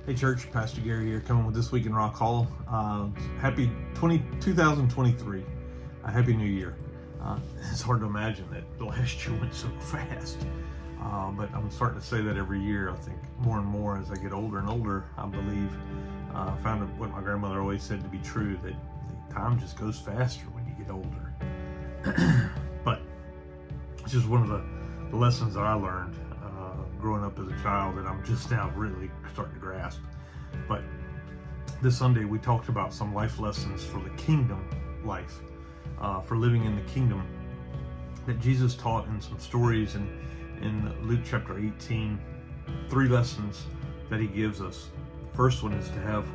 Hey church, Pastor Gary here, coming with This Week in Rock Hall. Happy 2023. Happy New Year. It's hard to imagine that the last year went so fast. But I'm starting to say that every year. I think more and more as I get older and older, I believe, I found what my grandmother always said to be true, that time just goes faster when you get older. But it's just one of the lessons that I learned growing up as a child that I'm just now really starting to grasp. But this Sunday we talked about some life lessons for the kingdom life, for living in the kingdom, that Jesus taught in some stories in Luke chapter 18, 3 lessons that he gives us. The first one is to have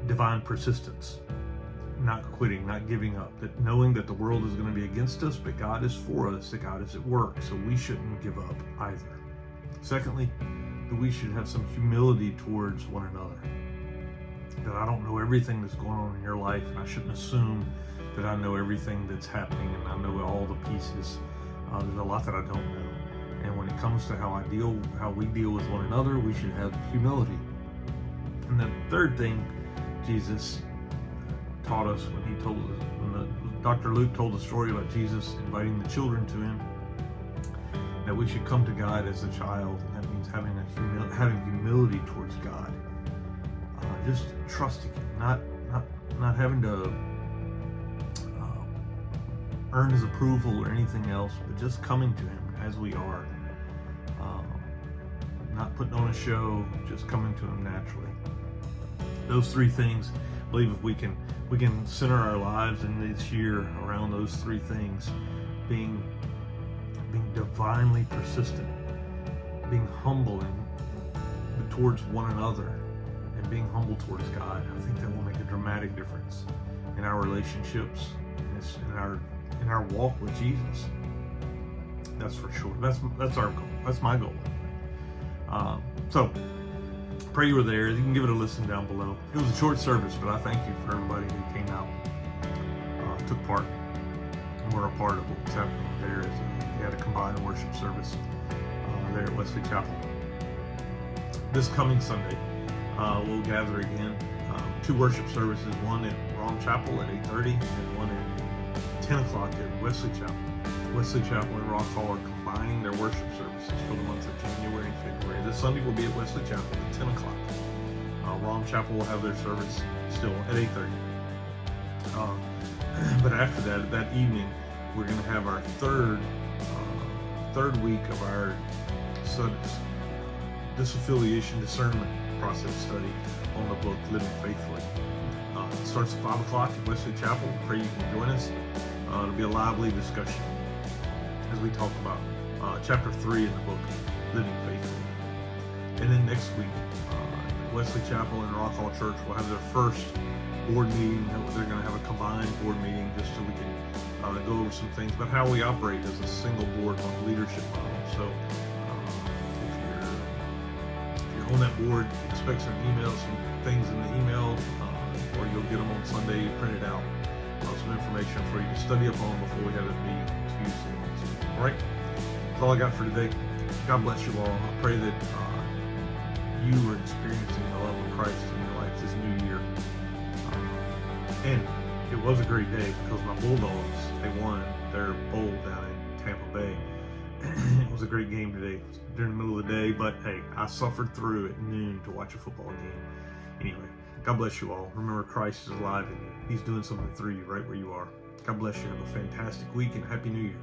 divine persistence, not quitting, not giving up, that knowing that the world is going to be against us, but God is for us, that God is at work, so we shouldn't give up either. Secondly, that we should have some humility towards one another. That I don't know everything that's going on in your life, and I shouldn't assume that I know everything that's happening and I know all the pieces. There's a lot that I don't know. And when it comes to how we deal with one another, we should have humility. And the third thing Jesus taught us when Dr. Luke told the story about Jesus inviting the children to him, that we should come to God as a child, and that means having humility towards God, just trusting Him, not having to earn His approval or anything else, but just coming to Him as we are, not putting on a show, just coming to Him naturally. Those 3 things, I believe, if we can center our lives in this year around those 3 things, being divinely persistent, being humble towards one another, and being humble towards God. I think that will make a dramatic difference in our relationships, in our walk with Jesus. That's for sure. That's our goal. That's my goal. So pray you were there. You can give it a listen down below. It was a short service, but I thank you for everybody who came out, took part, and were a part of what was happening there. We had a combined worship service there at Wesley Chapel. This coming Sunday, we'll gather again. 2 worship services, one at Rom Chapel at 8:30 and one at 10 o'clock at Wesley Chapel. Wesley Chapel and Rock Hall are combining their worship services for the months of January and February. This Sunday will be at Wesley Chapel at 10 o'clock. Rom Chapel will have their service still at 8:30. But after that evening, we're going to have our third week of our disaffiliation discernment process study on the book Living Faithfully. It starts at 5 o'clock at Wesley Chapel. Pray you can join us. It'll be a lively discussion as we talk about chapter 3 in the book Living Faithfully. And then next week, Wesley Chapel and Rock Hall Church will have their first board meeting. They're going to have a combined board meeting just so we can go over some things about how we operate as a single board on leadership model. So if you're on that board, expect some emails, some things in the email, or you'll get them on Sunday printed out. Some information for you to study up on before we have that meeting Tuesday. All right, that's all I got for today. God bless you all. I pray that you are experiencing the love of Christ in your life this new year. And it was a great day because my Bulldogs, they won their bowl down in Tampa Bay. It was a great game today during the middle of the day, but hey, I suffered through at noon to watch a football game. Anyway, God bless you all. Remember, Christ is alive in you. He's doing something through you right where you are. God bless you. Have a fantastic week and Happy New Year.